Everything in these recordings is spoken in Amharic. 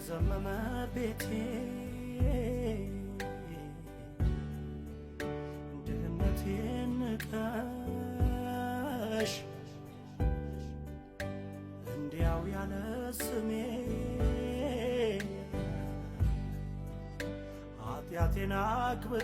የዘመመ ቤቴ ድህነቴን ንቀሽ እንዲያው ያለ ስሜ ኃጢአቴን አክብደሽ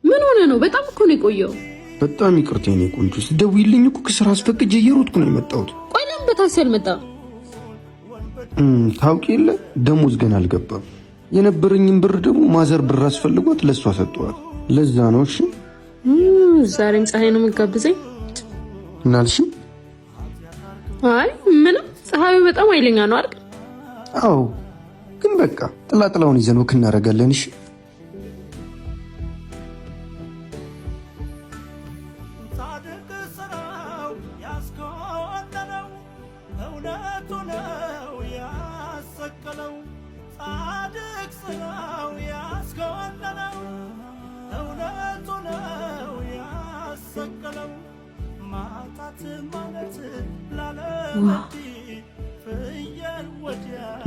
ምን ሆነ ነው? በጣም እኮ ነው የቆየው። በጣም ይቅርታ የኔ ቆንጆ፣ ስደውይልኝ እኮ ከስራ አስፈቅጄ እየሮጥኩ ነው የመጣሁት። ቆይ ለምን በታክሲ አልመጣም? ታውቂ የለ ደሞዝ ገና አልገባም። የነበረኝን ብር ደግሞ ማዘር ብር አስፈልጓት ለሷ ሰጠዋት። ለዛ ነው። እሺ ዛሬም ፀሐይ ነው የምትጋብዘኝ እናልሽ? አይ ምንም፣ ፀሐዩ በጣም ኃይለኛ ነው አይደል? አዎ፣ ግን በቃ ጥላጥላውን ይዘን ወክ እናደርጋለን። እሺ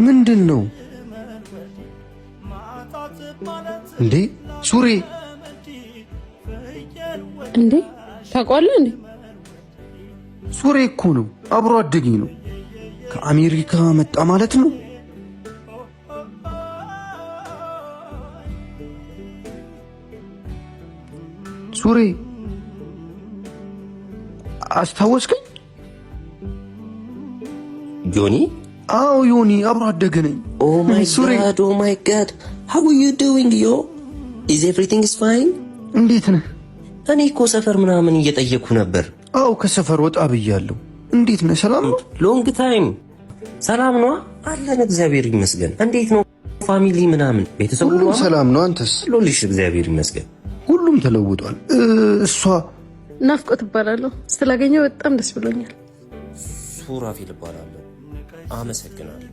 ምንድን ነው እንዴ? ሱሬ እንዴ? ታውቀዋለህ እንዴ? ሱሬ እኮ ነው፣ አብሮ አደገኝ ነው። ከአሜሪካ መጣ ማለት ነው። ሱሬ አስታወስከኝ? ዮኒ? አዎ ዮኒ፣ አብሮ አደገ ነኝ። ኦ ማይ ጋድ how are you doing yo? is everything is fine? እንዴት ነህ? እኔ እኮ ሰፈር ምናምን እየጠየቅኩ ነበር። አዎ ከሰፈር ወጣ ብያለሁ። እንዴት ነህ? ሰላም ነው? ሎንግ ታይም። ሰላም ነው አለን፣ እግዚአብሔር ይመስገን። እንዴት ነው ፋሚሊ ምናምን? ቤተሰቡ ሁሉም ሰላም ነው? አንተስ? ሎልሽ እግዚአብሔር ይመስገን። ሁሉም ተለውጧል። እሷ ናፍቆት እባላለሁ። ስላገኘው በጣም ደስ ብሎኛል። ሱራፊል እባላለሁ። አመሰግናለሁ።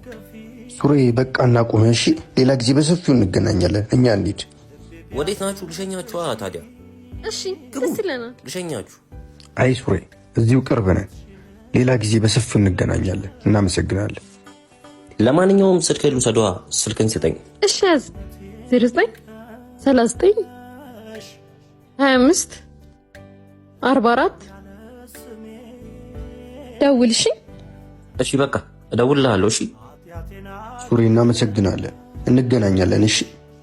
ሱሬ በቃ እናቁም እሺ። ሌላ ጊዜ በሰፊው እንገናኛለን። እኛ እንሂድ። ወዴት ናችሁ? ልሸኛችሁ ታዲያ። እሺ ደስ ይለናል። ልሸኛችሁ። አይ ሱሬ እዚሁ ቅርብ ነን። ሌላ ጊዜ በሰፊው እንገናኛለን። እናመሰግናለን። ለማንኛውም ስልክ ልውሰዷ። ስልክን ስጠኝ። እሺ ያዝ። 09 39 25 44 ደውልሽ። እሺ በቃ እደውልልሃለሁ። እሺ ሱሬ እናመሰግናለን። እንገናኛለን። እሺ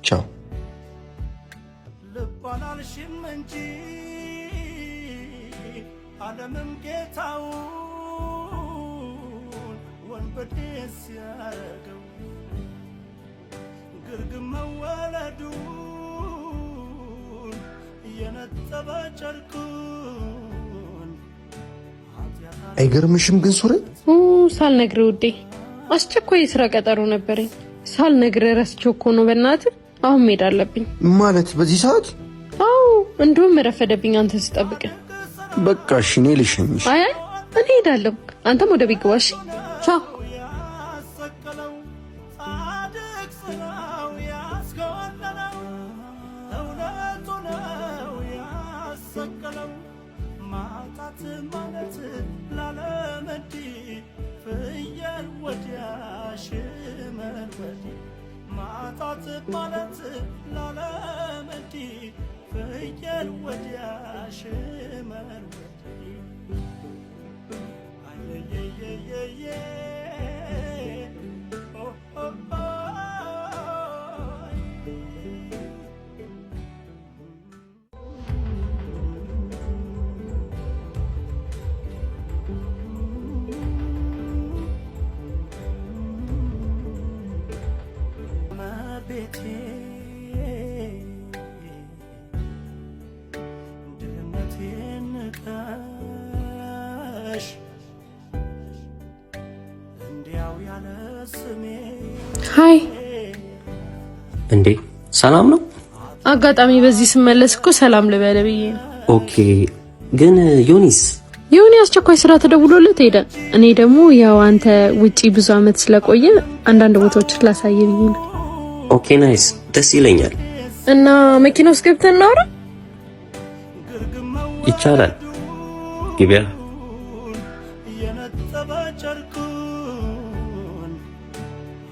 ቻው። ልባላልሽም እንጂ ዓለምም ጌታውን ወንበዴ ሲያረገው ግርግም መወለዱን የነጠበ ጨርቁን አይገርምሽም ግን ሱሬ? ሳልነግርህ ውዴ፣ አስቸኳይ የስራ ቀጠሮ ነበረኝ። ሳልነግርህ ረስቼው እኮ ነው። በእናትህ አሁን መሄድ አለብኝ። ማለት በዚህ ሰዓት? አዎ እንደውም ረፈደብኝ አንተን ስጠብቅ። በቃ እሺ እኔ ልሸኝሽ። አይ እኔ ሄዳለሁ፣ አንተም ወደ ቤት ግባ። እሺ ቻው። ማጣት ማለት ላለመዲ ፍየል ወዲያሽ መልወዲ አየየየየ ቤቴ ድህነቴን ንቀሽ እንዲያው ያለ ስሜ። ሃይ እንዴ ሰላም ነው? አጋጣሚ በዚህ ስመለስ እኮ ሰላም ልበል ብዬ ነው። ኦኬ ግን ዮኒስ? ዮኒ አስቸኳይ ስራ ተደውሎለት ሄደ። እኔ ደግሞ ያው አንተ ውጪ ብዙ አመት ስለቆየ አንዳንድ ቦታዎች ላሳየ ብዬ ነው። ኦኬ ናይስ፣ ደስ ይለኛል። እና መኪና ውስጥ ገብተን እናውራ? ይቻላል። ግቢያ የነጠበ ጨርቁን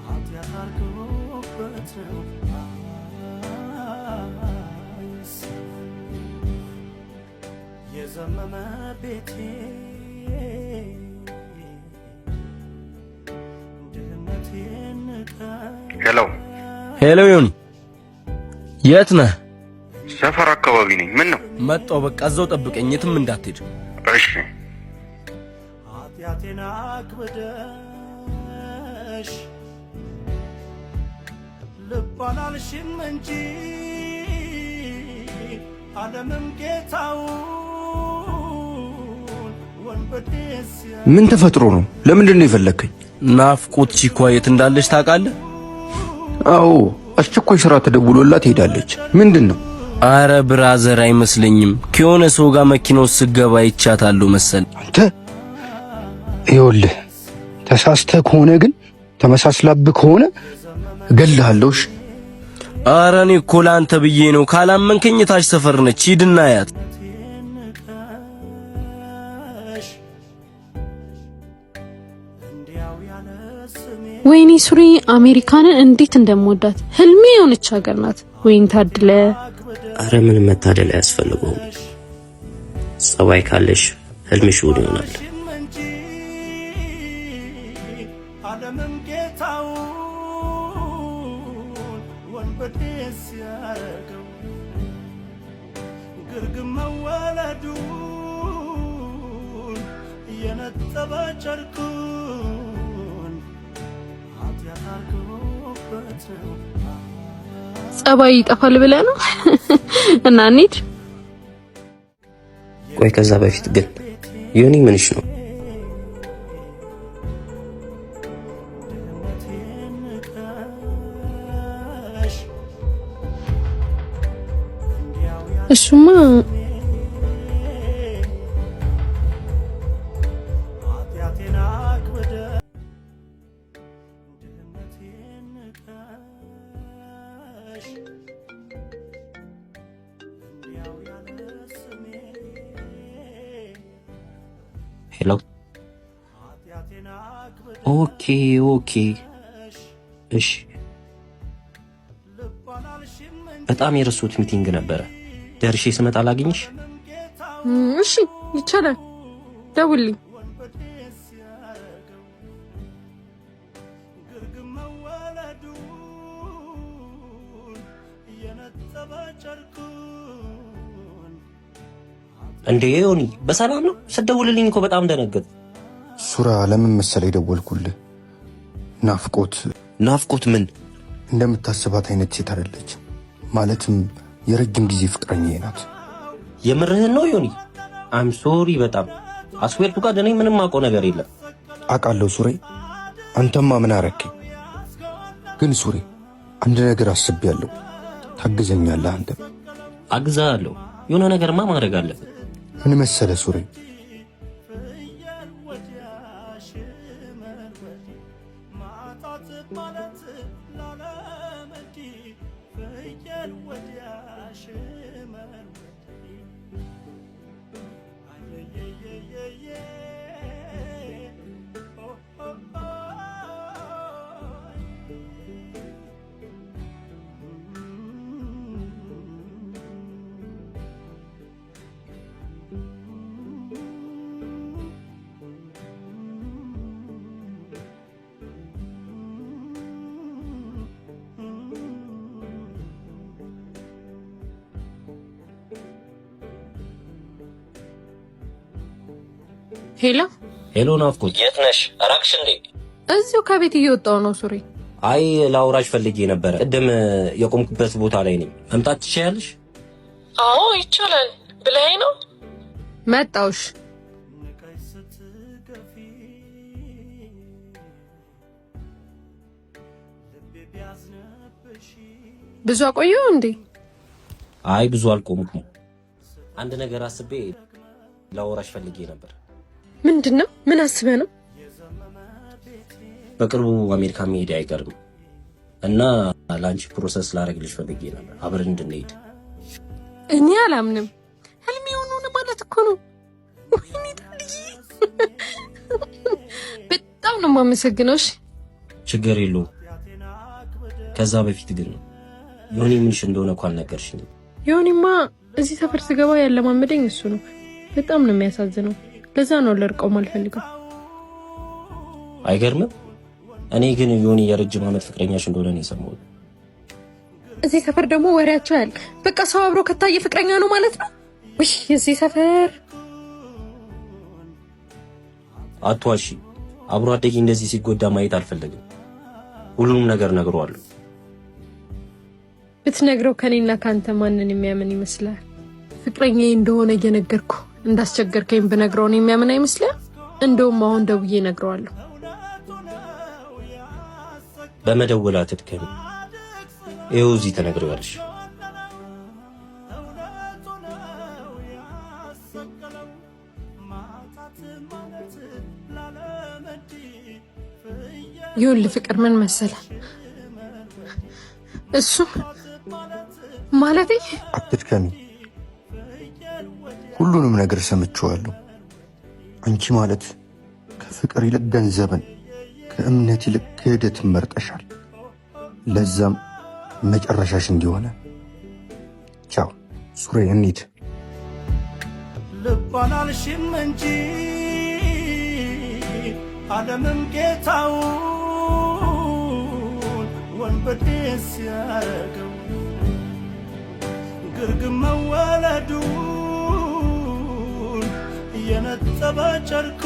ኃጢአት አድርጎበት ነው የዘመመ ቤቴ ድህነቴን ሄሎ ዮኒ የት ነህ? ሰፈር አካባቢ ነኝ። ምን ነው? መጣሁ። በቃ እዛው ጠብቀኝ፣ የትም እንዳትሄድ። እሺ። ኃጢአቴን አክብደሽ ልባን አልሽም እንጂ ዓለምም ጌታውን ወንበዴስ ምን ተፈጥሮ ነው? ለምንድን ነው የፈለከኝ? ናፍቆት ቺኳ የት እንዳለች ታውቃለህ? አዎ አስቸኳይ ስራ ተደውሎላት ሄዳለች። ምንድን ነው? አረ ብራዘር አይመስለኝም። ከሆነ ሰው ጋር መኪና ውስጥ ስገባ ይቻታለሁ መሰል። አንተ ይኸውልህ ተሳስተህ ከሆነ ግን ተመሳስላብህ ከሆነ እገልሃለሁ። አረ እኔ እኮ ለአንተ ብዬ ነው። ካላመንከኝ ታች ሰፈር ነች፣ ሂድና ያት። ወይኔ ሱሪ አሜሪካንን እንዴት እንደምወዳት ህልሜ የሆነች ሀገር ናት። ወይን ታድለ። አረ ምን መታደል አያስፈልገውም። ጸባይ ካለሽ ህልምሽ እውን ይሆናል። ዓለምም ጌታውን ወንበዴስ ያረገው ግርግም መወለዱን የነጠበ ጨርቁን ኃጢአት አድርጎበት ነው። ጸባይ ይጠፋል ብለህ ነው? እና እንሂድ። ቆይ ከዛ በፊት ግን ዮኒ ምንሽ ነው? እሱማ ሄሎ። ኦኬ እሺ። በጣም የረሱት ሚቲንግ ነበረ። ደርሼ ስመጣ ላግኝሽ? እሺ ይቻላል። ደውልኝ። እንዴ ዮኒ በሰላም ነው? ስትደውልልኝ እኮ በጣም ደነገጥኩ። ሱራ ለምን መሰለህ የደወልኩልህ? ናፍቆት ምን? እንደምታስባት አይነት ሴት አይደለች። ማለትም የረጅም ጊዜ ፍቅረኛዬ ናት። የምርህን ነው ዮኒ? አም ሶሪ በጣም አስዌርቱ ጋር እኔ ምንም አውቀው ነገር የለም። አውቃለሁ ሱሬ፣ አንተማ ምን አረከኝ? ግን ሱሬ አንድ ነገር አስቤያለሁ። ታግዘኛለህ? አንተ አግዛለሁ። የሆነ ነገርማ ማድረግ አለብን። ምን መሰለህ ሱሬ፣ ሄሎ ናፍቆት፣ የት ነሽ? እራቅሽ እንዴ? እዚሁ ከቤት እየወጣሁ ነው ሱሪ። አይ ላውራሽ ፈልጌ ነበረ። ቅድም የቆምኩበት ቦታ ላይ ነኝ። መምጣት ትችያለሽ? አዎ ይቻላል ብለኸኝ ነው። መጣውሽ። ብዙ አቆየው እንዴ? አይ ብዙ አልቆምኩም። አንድ ነገር አስቤ ላውራሽ ፈልጌ ነበር። ምንድነው? ምን አስበህ ነው? በቅርቡ አሜሪካ መሄድ አይቀርም እና ላንቺ ፕሮሰስ ላደርግልሽ ፈልጌ ነበር፣ አብረን እንድንሄድ። እኔ አላምንም። ህልሜ ሆኖ ማለት እኮ ነው። ወይኔ ታዲያ ነው የማመሰግነው። እሺ ችግር የለውም። ከዛ በፊት ግን ዮኒ ምንሽ እንደሆነ እኮ አልነገርሽኝም። ዮኒማ እዚህ ሰፈር ስገባ ያለማመደኝ እሱ ነው። በጣም ነው የሚያሳዝነው። ለዛ ነው ለርቀው ማልፈልገው። አይገርምም? እኔ ግን ዮኒ የረጅም ዓመት ፍቅረኛሽ እንደሆነ ነው የሰማሁት። እዚህ ሰፈር ደግሞ ወሬያቸው ያለ በቃ ሰው አብሮ ከታየ ፍቅረኛ ነው ማለት ነው። ውይ እዚህ ሰፈር አትዋሺ። አብሮ አደጊ እንደዚህ ሲጎዳ ማየት አልፈልግም። ሁሉንም ነገር ነግሯለሁ። ብትነግረው ከኔና ካንተ ማንን የሚያምን ይመስላል? ፍቅረኛዬ እንደሆነ እየነገርኩ እንዳስቸገርከኝ ብነግረው ነው የሚያምን አይመስልም? እንደውም አሁን ደውዬ እነግረዋለሁ። በመደወል አትድከሚ። ይኸው እዚህ ተነግሬዋለሽ። ይሁን ለፍቅር ምን መሰለ እሱ ማለቴ አትድከሚ። ሁሉንም ነገር ሰምቼዋለሁ። አንቺ ማለት ከፍቅር ይልቅ ገንዘብን፣ ከእምነት ይልቅ ክህደትን መርጠሻል። ለዛም መጨረሻሽ እንዲሆነ ቻው ሱሬ እንሂድ። ልባን አልሽም እንጂ ዓለምም ጌታውን ወንበዴ ሲያረገው ግርግም መወለዱን የነጠበ ጨርቁ